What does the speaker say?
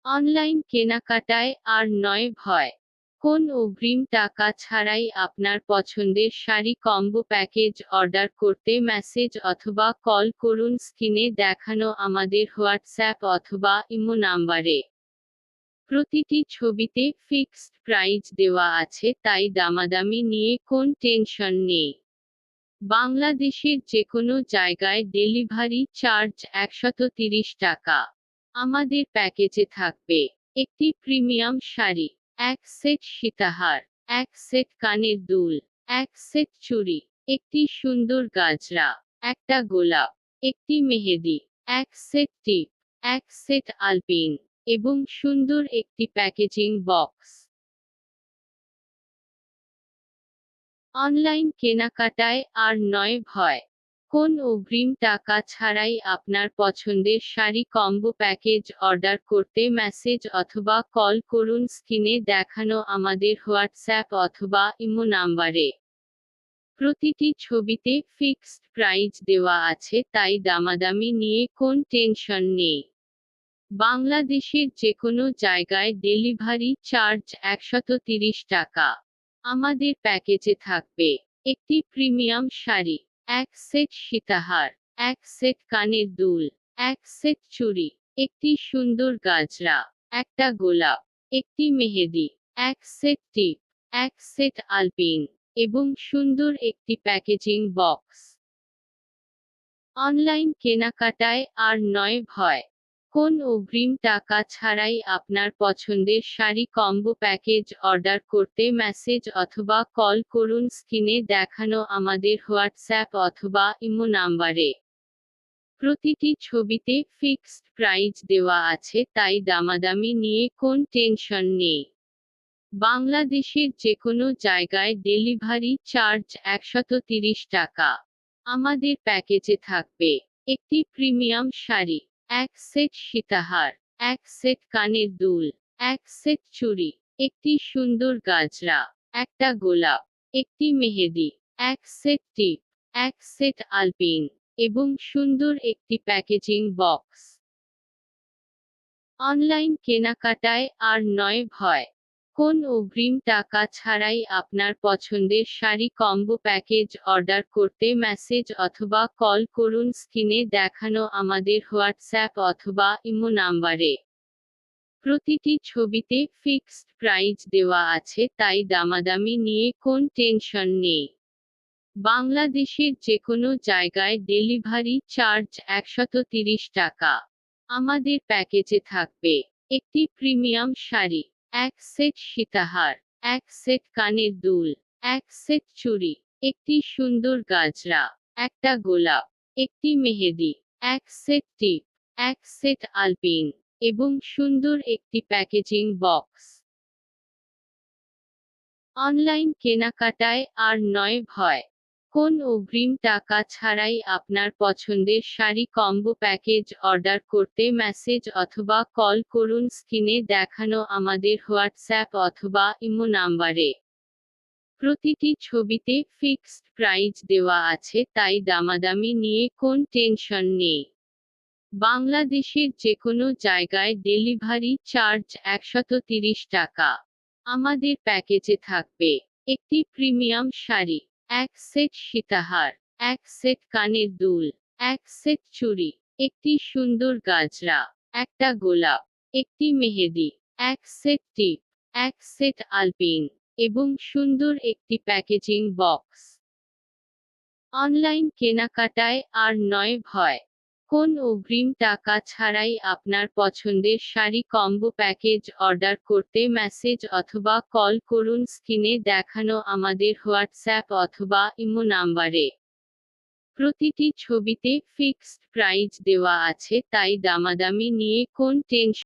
Online কেনাকাটায় আর নয় ভয়। কোন অগ্রিম টাকা ছাড়াই আপনার পছন্দের শাড়ি কম্বো প্যাকেজ অর্ডার করতে মেসেজ অথবা কল করুন স্ক্রিনে দেখানো আমাদের হোয়াটসঅ্যাপ অথবা ইমো নাম্বারে। প্রতিটি ছবিতে ফিক্সড প্রাইস দেওয়া আছে, তাই দামাদামি নিয়ে কোন টেনশন নেই। বাংলাদেশের যেকোনো জায়গায় ডেলিভারি চার্জ ১৩০ টাকা। আমাদের প্যাকেজে থাকবে একটি প্রিমিয়াম শাড়ি, এক সেট সীতাহার, এক সেট কানের দুল, এক সেট চুড়ি, একটি সুন্দর গাজরা, একটা গোলাপ, একটি মেহেদি, এক সেট টিপ, এক সেট আলপিন এবং সুন্দর একটি প্যাকেজিং বক্স। অনলাইন কেনাকাটায় আর নয় ভয়। কোন অগ্রিম টাকা ছাড়াই আপনার পছন্দের শাড়ি কম্বো প্যাকেজ অর্ডার করতে মেসেজ অথবা কল করুন স্ক্রিনে দেখানো আমাদের হোয়াটসঅ্যাপ অথবা ইমো নাম্বারে। প্রতিটি ছবিতে ফিক্সড প্রাইস দেওয়া আছে, তাই দামাদামি নিয়ে কোন টেনশন নেই। বাংলাদেশের যেকোনো জায়গায় ডেলিভারি চার্জ ১৩০ টাকা। আমাদের প্যাকেজে থাকবে একটি প্রিমিয়াম শাড়ি, এক সেট সীতাহার, এক সেট কানের দুল, এক সেট চুড়ি, একটি সুন্দর গাজরা, একটা গোলাপ, একটি মেহেদি, এক সেট টিপ, এক সেট আলপিন এবং সুন্দর একটি প্যাকেজিং বক্স। অনলাইন কেনাকাটায় আর নয় ভয়। কোন অগ্রিম টাকা ছাড়াই আপনার পছন্দের শাড়ি কম্বো প্যাকেজ অর্ডার করতে মেসেজ অথবা কল করুন স্ক্রিনে দেখানো আমাদের হোয়াটসঅ্যাপ অথবা ইমো নাম্বারে। প্রতিটি ছবিতে ফিক্সড প্রাইস দেওয়া আছে, তাই দামাদামি নিয়ে কোন টেনশন নেই। বাংলাদেশের যেকোনো জায়গায় ডেলিভারি চার্জ ১৩০ টাকা। আমাদের প্যাকেজে থাকবে একটি প্রিমিয়াম শাড়ি, এক সেট সীতাহার, এক সেট কানের দুল, এক সেট চুড়ি, একটি সুন্দর গাজরা, একটা গোলাপ, একটি মেহেদি, এক সেট টিপ, এক সেট আলপিন এবং সুন্দর একটি প্যাকেজিং বক্স। অনলাইন কেনাকাটায় আর নয় ভয়। কোন অগ্রিম টাকা ছাড়াই আপনার পছন্দের শাড়ি কম্বো প্যাকেজ অর্ডার করতে মেসেজ অথবা কল করুন স্ক্রিনে দেখানো আমাদের হোয়াটসঅ্যাপ অথবা ইমো নাম্বারে। প্রতিটি ছবিতে ফিক্সড প্রাইস দেওয়া আছে, তাই দামাদামি নিয়ে কোন টেনশন নেই। বাংলাদেশের যেকোনো জায়গায় ডেলিভারি চার্জ ১৩০ টাকা। আমাদের প্যাকেজে থাকবে একটি প্রিমিয়াম শাড়ি, এক সেট সীতাহার, এক সেট কানের দুল, এক সেট চুড়ি, একটি সুন্দর গাজরা, একটা গোলাপ, একটি মেহেদি, এক সেট টিপ, এক সেট আলপিন এবং সুন্দর একটি প্যাকেজিং বক্স। অনলাইন কেনাকাটায় আর নয় ভয়। কোন অগ্রিম টাকা ছাড়াই আপনার পছন্দের শাড়ি কম্বো প্যাকেজ অর্ডার করতে মেসেজ অথবা কল করুন স্ক্রিনে দেখানো আমাদের হোয়াটসঅ্যাপ অথবা ইমো নাম্বারে। প্রতিটি ছবিতে ফিক্সড প্রাইস দেওয়া আছে, তাই দামাদামি নিয়ে কোন টেনশন নেই। বাংলাদেশের যেকোনো জায়গায় ডেলিভারি চার্জ ১৩০ টাকা। আমাদের প্যাকেজে থাকবে একটি প্রিমিয়াম শাড়ি, এক সেট সীতাহার, এক সেট কানের দুল, এক সেট চুড়ি, একটি সুন্দর গাজরা, একটা গোলাপ, একটি মেহেদি, এক সেট টিপ, এক সেট আলপিন এবং সুন্দর একটি প্যাকেজিং বক্স। অনলাইন কেনাকাটায় আর নয় ভয়। কোন অগ্রিম টাকা ছাড়াই আপনার পছন্দের শাড়ি কম্বো প্যাকেজ অর্ডার করতে মেসেজ অথবা কল করুন স্ক্রিনে দেখানো আমাদের হোয়াটসঅ্যাপ অথবা ইমো নাম্বারে। প্রতিটি ছবিতে ফিক্সড প্রাইস দেওয়া আছে, তাই দামাদামি নিয়ে কোন টেনশন